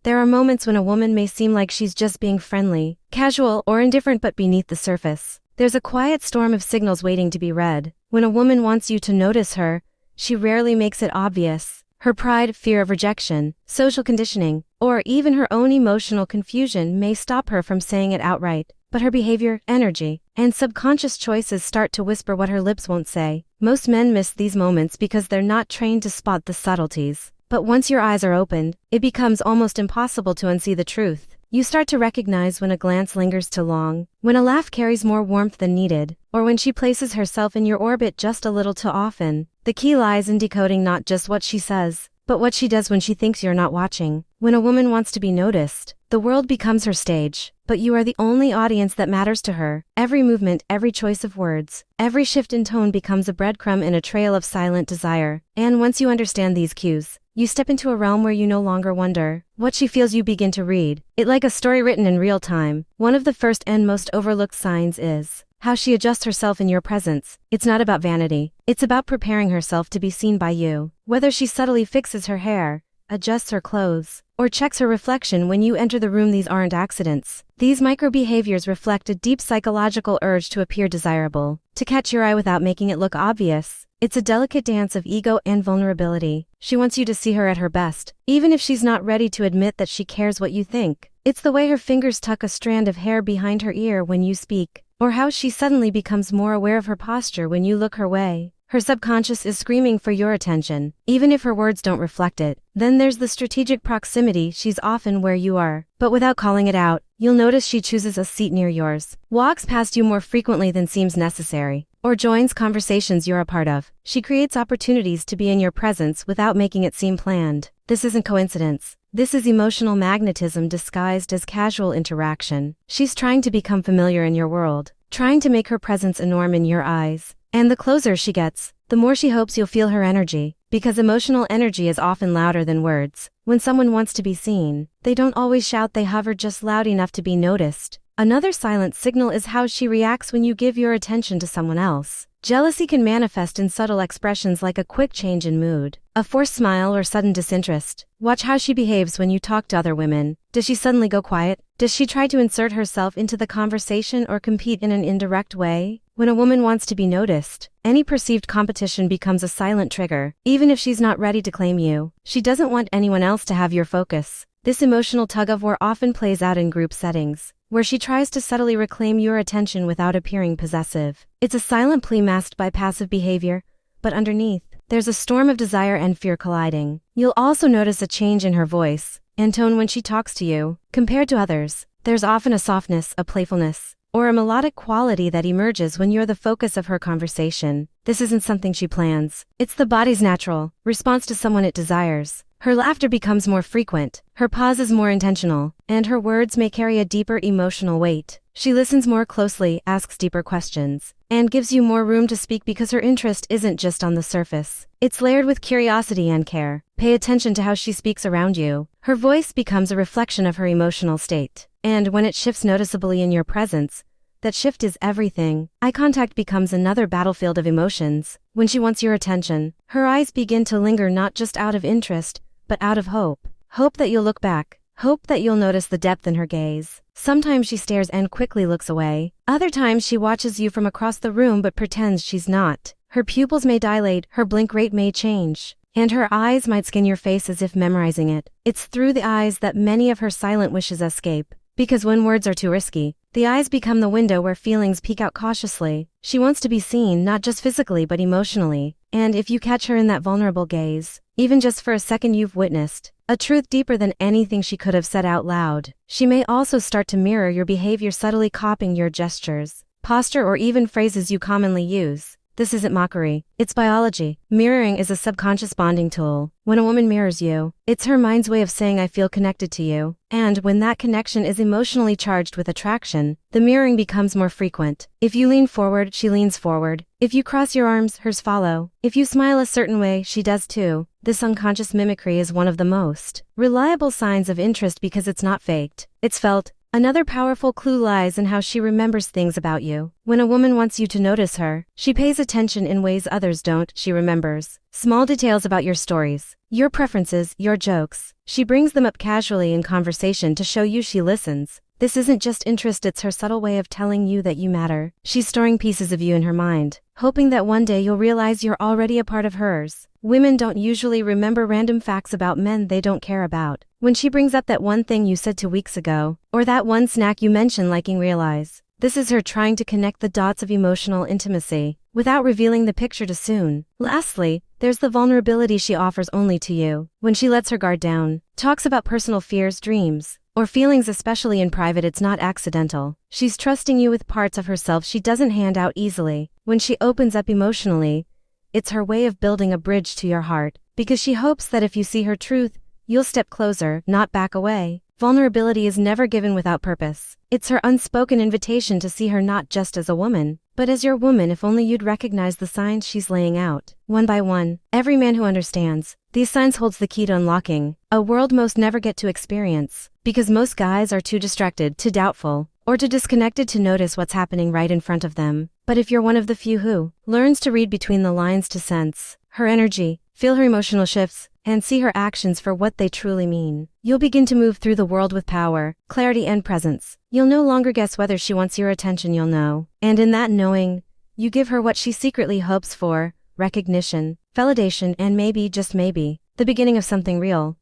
There are moments when a woman may seem like she's just being friendly, casual, or indifferent, but beneath the surface, there's a quiet storm of signals waiting to be read. When a woman wants you to notice her, she rarely makes it obvious. Her pride, fear of rejection, social conditioning, or even her own emotional confusion may stop her from saying it outright, but her behavior, energy, and subconscious choices start to whisper what her lips won't say. Most men miss these moments because they're not trained to spot the subtleties. But once your eyes are opened, it becomes almost impossible to unsee the truth. You start to recognize when a glance lingers too long, when a laugh carries more warmth than needed, or when she places herself in your orbit just a little too often. The key lies in decoding not just what she says, but what she does when she thinks you're not watching. When a woman wants to be noticed, the world becomes her stage, but you are the only audience that matters to her. Every movement, every choice of words, every shift in tone becomes a breadcrumb in a trail of silent desire. And once you understand these cues, you step into a realm where you no longer wonder what she feels. You begin to read it like a story written in real time. One of the first and most overlooked signs is how she adjusts herself in your presence. It's not about vanity. It's about preparing herself to be seen by you. Whether she subtly fixes her hair, adjusts her clothes, or checks her reflection when you enter the room, these aren't accidents. These micro behaviors reflect a deep psychological urge to appear desirable, to catch your eye without making it look obvious. It's a delicate dance of ego and vulnerability. She wants you to see her at her best, even if she's not ready to admit that she cares what you think. It's the way her fingers tuck a strand of hair behind her ear when you speak, or how she suddenly becomes more aware of her posture when you look her way. Her subconscious is screaming for your attention, even if her words don't reflect it. Then there's the strategic proximity. She's often where you are, but without calling it out. You'll notice she chooses a seat near yours, walks past you more frequently than seems necessary, or joins conversations you're a part of. She creates opportunities to be in your presence without making it seem planned. This isn't coincidence. This is emotional magnetism disguised as casual interaction. She's trying to become familiar in your world, trying to make her presence a norm in your eyes. And the closer she gets, the more she hopes you'll feel her energy, because emotional energy is often louder than words. When someone wants to be seen, they don't always shout, they hover just loud enough to be noticed. Another silent signal is how she reacts when you give your attention to someone else. Jealousy can manifest in subtle expressions like a quick change in mood, a forced smile, or sudden disinterest. Watch how she behaves when you talk to other women. Does she suddenly go quiet? Does she try to insert herself into the conversation or compete in an indirect way? When a woman wants to be noticed, any perceived competition becomes a silent trigger. Even if she's not ready to claim you, she doesn't want anyone else to have your focus. This emotional tug-of-war often plays out in group settings, where she tries to subtly reclaim your attention without appearing possessive. It's a silent plea masked by passive behavior, but underneath, there's a storm of desire and fear colliding. You'll also notice a change in her voice and tone when she talks to you. Compared to others, there's often a softness, a playfulness, or a melodic quality that emerges when you're the focus of her conversation. This isn't something she plans. It's the body's natural response to someone it desires. Her laughter becomes more frequent, her pause is more intentional, and her words may carry a deeper emotional weight. She listens more closely, asks deeper questions, and gives you more room to speak because her interest isn't just on the surface. It's layered with curiosity and care. Pay attention to how she speaks around you. Her voice becomes a reflection of her emotional state, and when it shifts noticeably in your presence, that shift is everything. Eye contact becomes another battlefield of emotions. When she wants your attention, her eyes begin to linger, not just out of interest, but out of hope. Hope that you'll look back. Hope that you'll notice the depth in her gaze. Sometimes she stares and quickly looks away. Other times she watches you from across the room but pretends she's not. Her pupils may dilate, her blink rate may change, and her eyes might scan your face as if memorizing it. It's through the eyes that many of her silent wishes escape. Because when words are too risky, the eyes become the window where feelings peek out cautiously. She wants to be seen not just physically but emotionally. And if you catch her in that vulnerable gaze, even just for a second, you've witnessed a truth deeper than anything she could have said out loud. She may also start to mirror your behavior, subtly copying your gestures, posture, or even phrases you commonly use. This isn't mockery, it's biology. Mirroring is a subconscious bonding tool. When a woman mirrors you, it's her mind's way of saying I feel connected to you. And when that connection is emotionally charged with attraction, the mirroring becomes more frequent. If you lean forward, she leans forward. If you cross your arms, hers follow. If you smile a certain way, she does too. This unconscious mimicry is one of the most reliable signs of interest because it's not faked, it's felt. Another powerful clue lies in how she remembers things about you. When a woman wants you to notice her, she pays attention in ways others don't. She remembers small details about your stories, your preferences, your jokes, She brings them up casually in conversation to show you she listens. This isn't just interest, it's her subtle way of telling you that you matter. She's storing pieces of you in her mind, hoping that one day you'll realize you're already a part of hers. Women don't usually remember random facts about men they don't care about. When she brings up that one thing you said 2 weeks ago, or that one snack you mentioned liking, realize this is her trying to connect the dots of emotional intimacy, without revealing the picture too soon. Lastly, there's the vulnerability she offers only to you. When she lets her guard down, talks about personal fears, dreams, or feelings, especially in private, it's not accidental. She's trusting you with parts of herself she doesn't hand out easily. When she opens up emotionally, it's her way of building a bridge to your heart, because she hopes that if you see her truth, you'll step closer, not back away. Vulnerability is never given without purpose. It's her unspoken invitation to see her not just as a woman, but as your woman. If only you'd recognize the signs she's laying out, one by one. Every man who understands these signs holds the key to unlocking a world most never get to experience, because most guys are too distracted, too doubtful, or too disconnected to notice what's happening right in front of them. But if you're one of the few who learns to read between the lines, to sense her energy, feel her emotional shifts, and see her actions for what they truly mean, you'll begin to move through the world with power, clarity, and presence. You'll no longer guess whether she wants your attention, you'll know. And in that knowing, you give her what she secretly hopes for: recognition, validation, and maybe, just maybe, the beginning of something real.